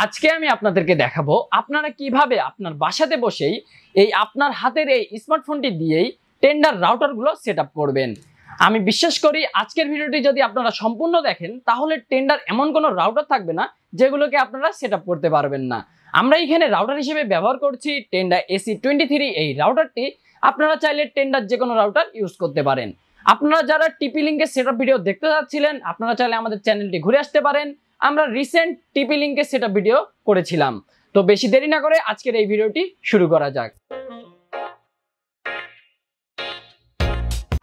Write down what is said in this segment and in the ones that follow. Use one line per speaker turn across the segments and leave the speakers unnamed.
আজকে আমি আপনাদেরকে দেখাবো আপনারা কিভাবে আপনার বাসাতে বসেই এই আপনার হাতের এই স্মার্টফোনটি দিয়েই টেন্ডার রাউটারগুলো সেটআপ করবেন। আমি বিশ্বাস করি আজকের ভিডিওটি যদি আপনারা সম্পূর্ণ দেখেন তাহলে টেন্ডার এমন কোনো রাউটার থাকবে না যেগুলোকে আপনারা সেটআপ করতে পারবেন না। আমরা এখানে রাউটার হিসেবে ব্যবহার করছি টেন্ডা AC23। এই রাউটারটি আপনারা চাইলে টেন্ডার যে কোনো রাউটার ইউজ করতে পারেন। আপনারা যারা টিপি লিঙ্কের সেটআপ ভিডিও দেখতে যাচ্ছিলেন আপনারা চাইলে আমাদের চ্যানেলটি ঘুরে আসতে পারেন। আমরা রিসেন্ট টিপি লিঙ্কের সেটআপ ভিডিও করেছিলাম। তো বেশি দেরি না করে আজকের এই ভিডিওটি শুরু করা যাক।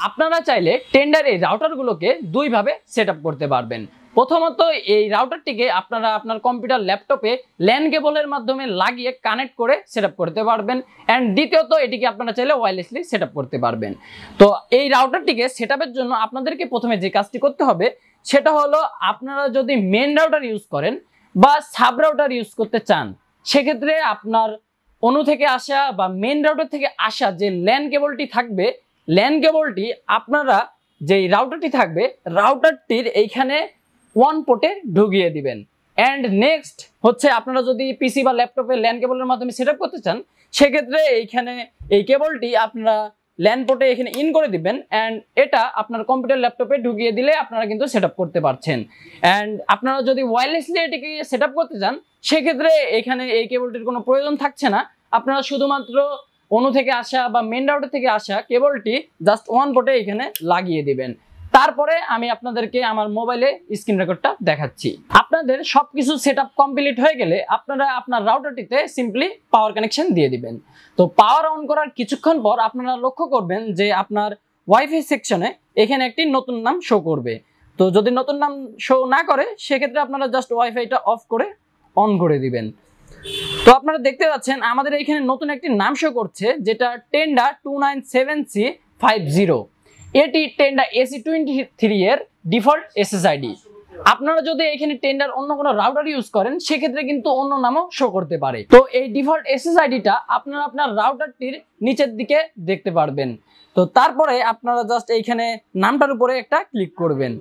আপনারা চাইলে টেন্ডার এই রাউটারগুলোকে দুইভাবে সেটআপ করতে পারবেন। প্রথমত এই রাউটারটিকে আপনারা আপনার কম্পিউটার ল্যাপটপে ল্যান কেবলের মাধ্যমে লাগিয়ে কানেক্ট করে সেটআপ করতে পারবেন। অ্যান্ড দ্বিতীয়ত এটিকে আপনারা চাইলে ওয়্যারলেসলি সেটআপ করতে পারবেন। তো এই রাউটারটিকে সেটআপের জন্য আপনাদেরকে প্রথমে যে কাজটি করতে হবে সেটা হলো আপনারা যদি মেন রাউটার ইউজ করেন বা সাব রাউটার ইউজ করতে চান সেক্ষেত্রে আপনার অনু থেকে আসা বা মেন রাউটার থেকে আসা যে ল্যান কেবলটি থাকবে ল্যান কেবলটি আপনারা যেই রাউটারটি থাকবে রাউটারটির এইখানে ওয়ান পোর্টে ঢুকিয়ে দিবেন। অ্যান্ড নেক্সট হচ্ছে আপনারা যদি পিসি বা ল্যাপটপে ল্যান কেবলের মাধ্যমে সেটআপ করতে চান সেক্ষেত্রে এইখানে এই কেবলটি আপনারা ল্যান পোর্টে এখানে ইন করে দিবেন। অ্যান্ড এটা আপনার কম্পিউটার ল্যাপটপে ঢুকিয়ে দিলে আপনারা কিন্তু সেটআপ করতে পারছেন। অ্যান্ড আপনারা যদি ওয়্যারলেসলি এটিকে সেটআপ করতে চান সেক্ষেত্রে এখানে এই কেবলটির কোনো প্রয়োজন থাকছে না। আপনারা শুধুমাত্র অনু থেকে আসা বা মেন রাউটার থেকে আসা কেবলটি জাস্ট ওয়ান পোর্টে এখানে লাগিয়ে দিবেন। তারপরে আমি আপনাদেরকে আমার মোবাইলে স্ক্রিন রেকর্ডটা দেখাচ্ছি। আপনাদের সবকিছু সেটআপ কমপ্লিট হয়ে গেলে আপনারা আপনার রাউটারটিতে সিম্পলি পাওয়ার কানেকশন দিয়ে দিবেন। তো পাওয়ার অন করার কিছুক্ষণ পর আপনারা লক্ষ্য করবেন যে আপনার ওয়াইফাই সেকশনে এখানে একটি নতুন নাম শো করবে। তো যদি নতুন নাম শো না করে সেক্ষেত্রে আপনারা জাস্ট ওয়াইফাইটা অফ করে অন করে দিবেন। তো আপনারা দেখতে পাচ্ছেন আমাদের এখানে নতুন একটি নাম শো করছে যেটা টেন্ডা 297C50। এটি টেন্ডা AC23 এর ডিফল্ট SSID। আপনারা যদি এখানে টেন্ডার অন্য কোনো রাউটার ইউজ করেন সেক্ষেত্রে কিন্তু অন্য নামও শো করতে পারে। তো এই ডিফল্ট SSIDটা আপনারা আপনার রাউটারটির নিচের দিকে দেখতে পারবেন। তো তারপরে আপনারা জাস্ট এইখানে নামটার উপরে একটা ক্লিক করবেন।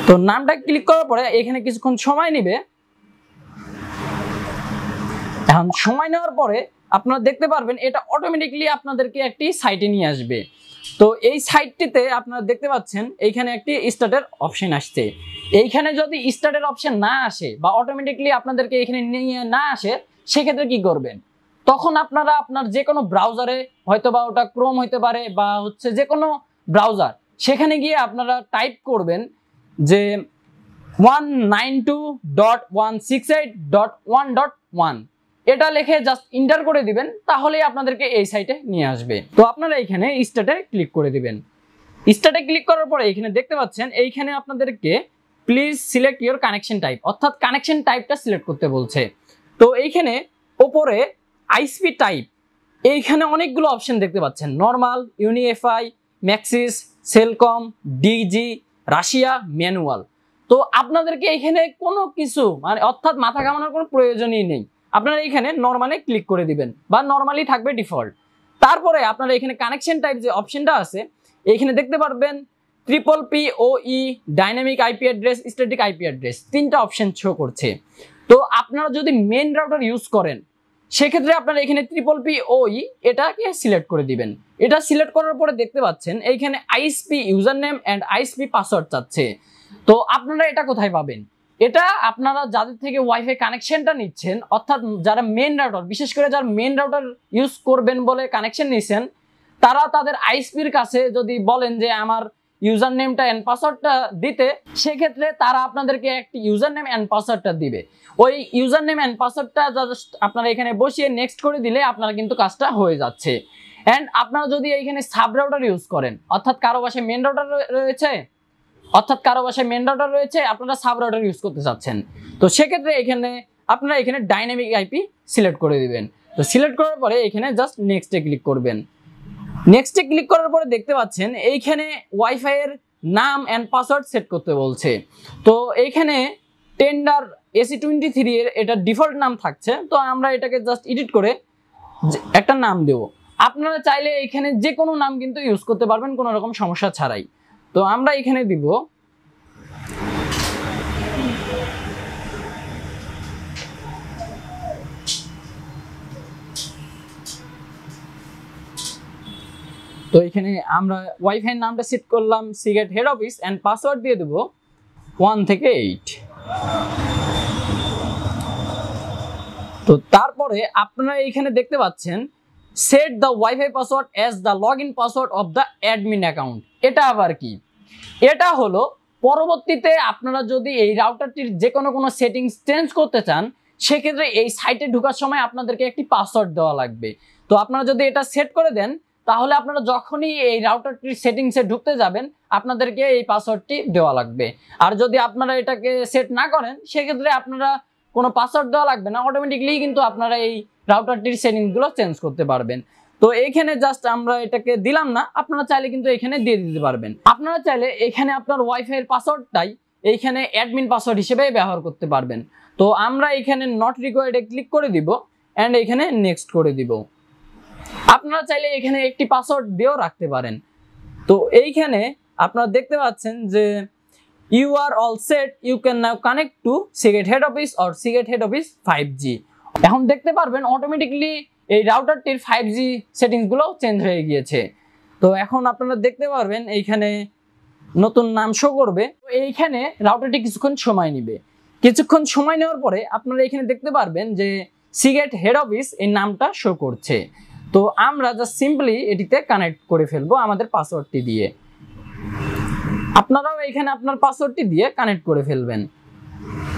তো নামটা ক্লিক করার পরে এখানে কিছুক্ষণ সময় নেবে। এখন সময় নেওয়ার পরে আপনারা দেখতে পারবেন এটা অটোমেটিকলি আপনাদেরকে একটি সাইটে নিয়ে আসবে। তো এই সাইটটিতে আপনারা দেখতে পাচ্ছেন এইখানে একটি স্টার্টের অপশন আসছে। এইখানে যদি স্টার্টের অপশন না আসে বা অটোমেটিকলি আপনাদেরকে এখানে নিয়ে না আসে সেক্ষেত্রে কি করবেন? তখন আপনারা আপনার যে কোনো ব্রাউজারে হয়তো বা ওটা ক্রোম হইতে পারে বা হচ্ছে যে কোনো ব্রাউজার সেখানে গিয়ে আপনারা টাইপ করবেন যে 192.168.1.1 এটা লিখে জাস্ট এন্টার করে দিবেন তাহলেই আপনাদেরকে এই সাইটে নিয়ে আসবে। তো আপনারা এখানে স্টার্টে ক্লিক করে দিবেন। স্টার্টে ক্লিক করার পরে এখানে দেখতে পাচ্ছেন এইখানে আপনাদেরকে please select your connection type অর্থাৎ কানেকশন টাইপটা সিলেক্ট করতে বলছে। তো এইখানে ওপরে আইএসপি টাইপ এইখানে অনেকগুলো অপশন দেখতে পাচ্ছেন normal, Unifi, Maxis, Celcom, Digi, Russia, manual. তো আপনাদেরকে এখানে কোনো কিছু মানে অর্থাৎ মাথা ঘামানোর কোনো প্রয়োজনই নেই। আপনারা এখানে নরমালি ক্লিক করে দিবেন বা নরমালি থাকবে ডিফল্ট। তারপরে আপনারা এখানে কানেকশন টাইপ যে অপশনটা আছে এখানে দেখতে পারবেন PPPoE, dynamic IP address, static IP address, তিনটা অপশন শো করছে। তো আপনারা যদি মেন রাউটার ইউজ করেন সেক্ষেত্রে আপনারা এখানে PPPoE এটাকে সিলেক্ট করে দিবেন। এটা সিলেক্ট করার পরে দেখতে পাচ্ছেন এইখানে ISP user name and ISP password চাচ্ছে। তো আপনারা এটা কোথায় পাবেন? এটা আপনারা যাদের থেকে ওয়াইফাই কানেকশনটা নিচ্ছেন অর্থাৎ যারা মেন রাউটার বিশেষ করে যারা মেন রাউটার ইউজ করবেন বলে কানেকশন নিচ্ছেন তারা তাদের আইএসপির কাছে যদি বলেন যে আমার ইউজার নেমটা অ্যান্ড পাসওয়ার্ডটা দিতে সেক্ষেত্রে তারা আপনাদেরকে একটি ইউজার নেম অ্যান্ড পাসওয়ার্ডটা দিবে। ওই ইউজার নেম অ্যান্ড পাসওয়ার্ডটা জাস্ট আপনারা এখানে বসিয়ে নেক্সট করে দিলে আপনারা কিন্তু কাজটা হয়ে যাচ্ছে। অ্যান্ড আপনারা যদি এইখানে সাব রাউটার ইউজ করেন অর্থাৎ কারো বাসায় মেন রাউটার রয়েছে আপনারা সাব রাউটার ইউজ করতে চাচ্ছেন তো সেক্ষেত্রে এখানে আপনারা এখানে ডাইনামিক আইপি সিলেক্ট করে দিবেন। তো সিলেক্ট করার পরে এখানে জাস্ট নেক্সটে ক্লিক করবেন। নেক্সটে ক্লিক করার পরে দেখতে পাচ্ছেন এইখানে ওয়াইফাই এর নাম অ্যান্ড পাসওয়ার্ড সেট করতে বলছে। তো এইখানে টেন্ডার AC23 এর এটা ডিফল্ট নাম থাকছে। তো আমরা এটাকে জাস্ট এডিট করে একটা নাম দেব। আপনারা চাইলে এখানে যে কোনো নাম কিন্তু ইউজ করতে পারবেন কোনো রকম সমস্যা ছাড়াই। তো আমরা এখানে দিব তো এখানে আমরা ওয়াইফাই নামটা সেট করলাম Seagate head office and password দিয়ে দেব 1 থেকে 8। তো তারপরে আপনারা এখানে দেখতে পাচ্ছেন set the wifi password as the login password of the admin account. এটা আবার কি? এটা হলো পরবর্তীতে আপনারা যদি এই রাউটারটির যে কোনো সেটিংস চেঞ্জ করতে চান, সেক্ষেত্রে এই সাইটে ঢোকার সময় আপনাদেরকে একটি পাসওয়ার্ড দেওয়া লাগবে। তো আপনারা যদি এটা সেট করে দেন, তাহলে আপনারা যখনই এই রাউটারটির সেটিংসে ঢুকতে যাবেন, আপনাদেরকে এই পাসওয়ার্ডটি দেওয়া লাগবে। আর যদি আপনারা এটাকে সেট না করেন, সেক্ষেত্রে আপনারা কোনো পাসওয়ার্ড দেওয়া লাগবে না, অটোমেটিকলি কিন্তু আপনারা এই রাউটারটির সেটিংসগুলো চেঞ্জ করতে পারবেন। তো এইখানে জাস্ট আমরা এটাকে দিলাম না, আপনারা চাইলে কিন্তু এখানে দিয়ে দিতে পারবেন। আপনারা চাইলে এখানে আপনার ওয়াইফাইয়ের পাসওয়ার্ডটাই এইখানে অ্যাডমিন পাসওয়ার্ড হিসেবে ব্যবহার করতে পারবেন। তো আমরা এখানে নট রিকোয়ার্ডে ক্লিক করে দিব অ্যান্ড এখানে নেক্সট করে দিব। আপনারা চাইলে এখানে একটি পাসওয়ার্ড দিয়েও রাখতে পারেন। তো এইখানে আপনারা দেখতে পাচ্ছেন যে you are all set, you can now connect to Seagate head office or Seagate head office 5G। এখন দেখতে পারবেন অটোমেটিকলি এই রাউটারটির 5G সেটিংসগুলো চেঞ্জ হয়ে গিয়েছে। তো এখন আপনারা দেখতে পারবেন এইখানে নতুন নাম শো করবে। তো এইখানে রাউটারটি কিছুক্ষণ সময় নেবে। কিছুক্ষণ সময় নেওয়ার পরে আপনারা এখানে দেখতে পারবেন যে সিগেট হেড অফিস এই নামটা শো করছে। তো আমরা জাস্ট সিম্পলি এটিতে কানেক্ট করে ফেলবো আমাদের পাসওয়ার্ডটি দিয়ে। আপনারাও এখানে আপনার পাসওয়ার্ডটি দিয়ে কানেক্ট করে ফেলবেন।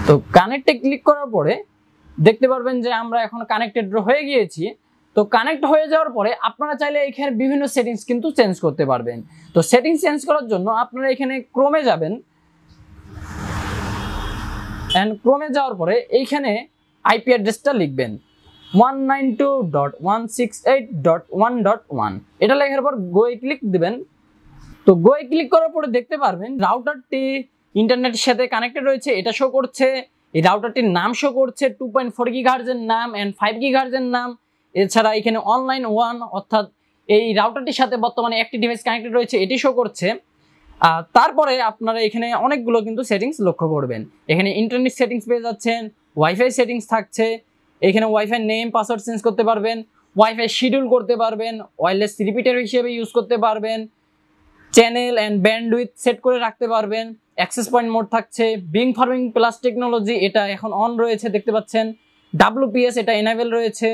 তো কানেক্টে ক্লিক করার পরে দেখতে পারবেন যে আমরা এখন কানেক্টেড হয়ে গিয়েছি। তো কানেক্ট হয়ে যাওয়ার পরে আপনারা চাইলে এখানে বিভিন্ন সেটিংস কিন্তু চেঞ্জ করতে পারবেন। তো সেটিংস চেঞ্জ করার জন্য আপনারা এখানে ক্রোমে যাবেন এন্ড ক্রোমে যাওয়ার পরে এইখানে আইপি অ্যাড্রেসটা লিখবেন 192.168.1.1। এটা লেখার পর গোয়ে ক্লিক দিবেন। তো গোয়ে ক্লিক করার পরে দেখতে পারবেন রাউটারটি ইন্টারনেটের সাথে কানেক্টেড রয়েছে, এটা শো করছে। এই রাউটারটির নাম শো করছে 2.4 গিগাহার্জের নাম এন্ড 5 গিগাহার্জের নাম। এছাড়া এখানে অনলাইন 1 অর্থাৎ এই রাউটারটির সাথে বর্তমানে একটি ডিভাইস কানেক্টেড রয়েছে, এটি শো করছে। তারপরে আপনারা এখানে অনেকগুলো কিন্তু সেটিংস লক্ষ্য করবেন। এখানে ইন্টারনেট সেটিংস পেয়ে যাচ্ছেন, ওয়াইফাই সেটিংস থাকছে, এখানে ওয়াইফাই নেম পাসওয়ার্ড চেঞ্জ করতে পারবেন, ওয়াইফাই শিডিউল করতে পারবেন, ওয়্যারলেস রিপিটার হিসেবে ইউজ করতে পারবেন, চ্যানেল অ্যান্ড ব্যান্ডউইথ সেট করে রাখতে পারবেন, অ্যাক্সেস পয়েন্ট মোড থাকছে, বিং ফার্মিং প্লাস টেকনোলজি এটা এখন অন রয়েছে দেখতে পাচ্ছেন, WPS এটা এনেবল রয়েছে,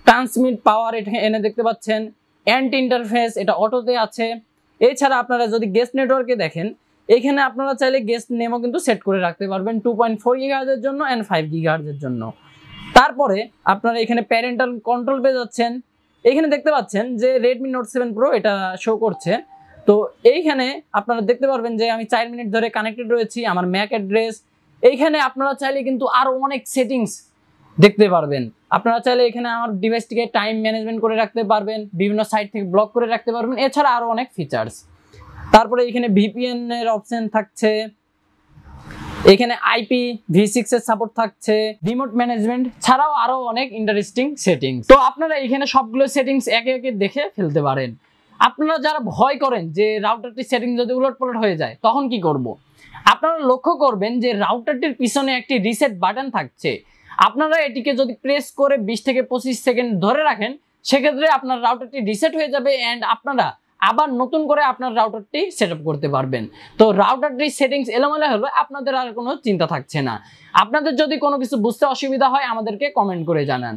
ট্রান্সমিট পাওয়ার এটা এনে দেখতে পাচ্ছেন, অ্যান্ট ইন্টারফেস এটা অটোতে আছে। এছাড়া আপনারা যদি গেস্ট নেটওয়ার্কে দেখেন, এখানে আপনারা চাইলে গেস্ট নেমও কিন্তু সেট করে রাখতে পারবেন 2.4 গিগাহার্জের জন্য অ্যান্ড 5 গিগাহার্জের জন্য। তারপরে আপনারা এখানে প্যারেন্টাল কন্ট্রোল পেয়ে যাচ্ছেন। এখানে দেখতে পাচ্ছেন যে Redmi Note 7 Pro এটা শো করছে। তো এইখানে আপনারা দেখতে পারবেন যে আমি 4 মিনিট ধরে কানেক্টেড রয়েছি, আমার ম্যাক অ্যাড্রেস। এইখানে আপনারা চাইলে কিন্তু আরো অনেক সেটিংস দেখতে পারবেন। আপনারা চাইলে এখানে আমার ডিভাইসটিকে টাইম ম্যানেজমেন্ট করে রাখতে পারবেন, বিভিন্ন সাইট থেকে ব্লক করে রাখতে পারবেন, এছাড়া আরো অনেক ফিচার্স। তারপরে এখানে VPN এর অপশন থাকছে, এখানে IPv6 এর সাপোর্ট থাকছে, রিমোট ম্যানেজমেন্ট ছাড়াও আরো অনেক ইন্টারেস্টিং সেটিংস। তো আপনারা এখানে সবগুলো সেটিংস একে একে দেখে ফেলতে পারেন। আপনারা যারা ভয় করেন যে রাউটারটির সেটিং যদি উলটপালট হয়ে যায় তখন কি করব, আপনারা লক্ষ্য করবেন যে রাউটারটির পিছনে একটি রিসেট বাটন থাকছে। আপনারা এটিকে যদি প্রেস করে 20 থেকে 25 সেকেন্ড ধরে রাখেন, সেক্ষেত্রে আপনার রাউটারটি রিসেট হয়ে যাবে এন্ড আপনারা আবার নতুন করে আপনার রাউটারটি সেটআপ করতে পারবেন। তো রাউটারটির সেটিংস এলোমেলো হলে আপনাদের আর কোনো চিন্তা থাকছে না। আপনাদের যদি কোনো কিছু বুঝতে অসুবিধা হয় আমাদেরকে কমেন্ট করে জানান।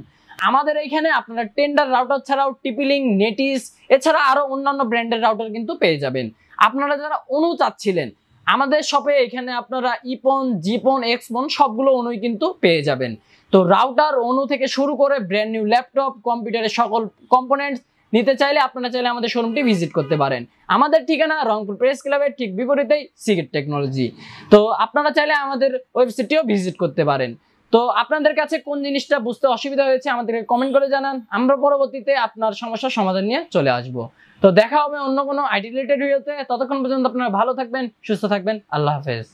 আমাদের এইখানে আপনারা টেন্ডার রাউটার ছাড়াও টিপিলিং, নেটিস এছাড়া আরো অন্যান্য ব্র্যান্ডের রাউটার কিন্তু পেয়ে যাবেন। আপনারা যারা অনু চাচ্ছিলেন, আমাদের শপে এখানে আপনারা ইপন, জিপন, এক্সপন সবগুলো অনুই কিন্তু পেয়ে যাবেন। তো রাউটার, অনু থেকে শুরু করে ব্র্যান্ড নিউ ল্যাপটপ, কম্পিউটারের সকল কম্পোনেন্টস নিতে চাইলে আপনারা চাইলে আমাদের শোরুমটি ভিজিট করতে পারেন। আমাদের ঠিকানা রংপুর প্রেস ক্লাবের ঠিক বিপরীতেই সিগেট টেকনোলজি। তো আপনারা চাইলে আমাদের ওয়েবসাইটটিও ভিজিট করতে পারেন। তো আপনাদের কাছে কোন জিনিসটা বুঝতে অসুবিধা হয়েছে আমাদেরকে কমেন্ট করে জানান, আমরা পরবর্তীতে আপনার সমস্যার সমাধান নিয়ে চলে আসব। তো দেখা হবে অন্য কোনো আইটি রিলেটেড ভিডিওতে। ততক্ষণ পর্যন্ত আপনারা ভালো থাকবেন, সুস্থ থাকবেন। আল্লাহ হাফেজ।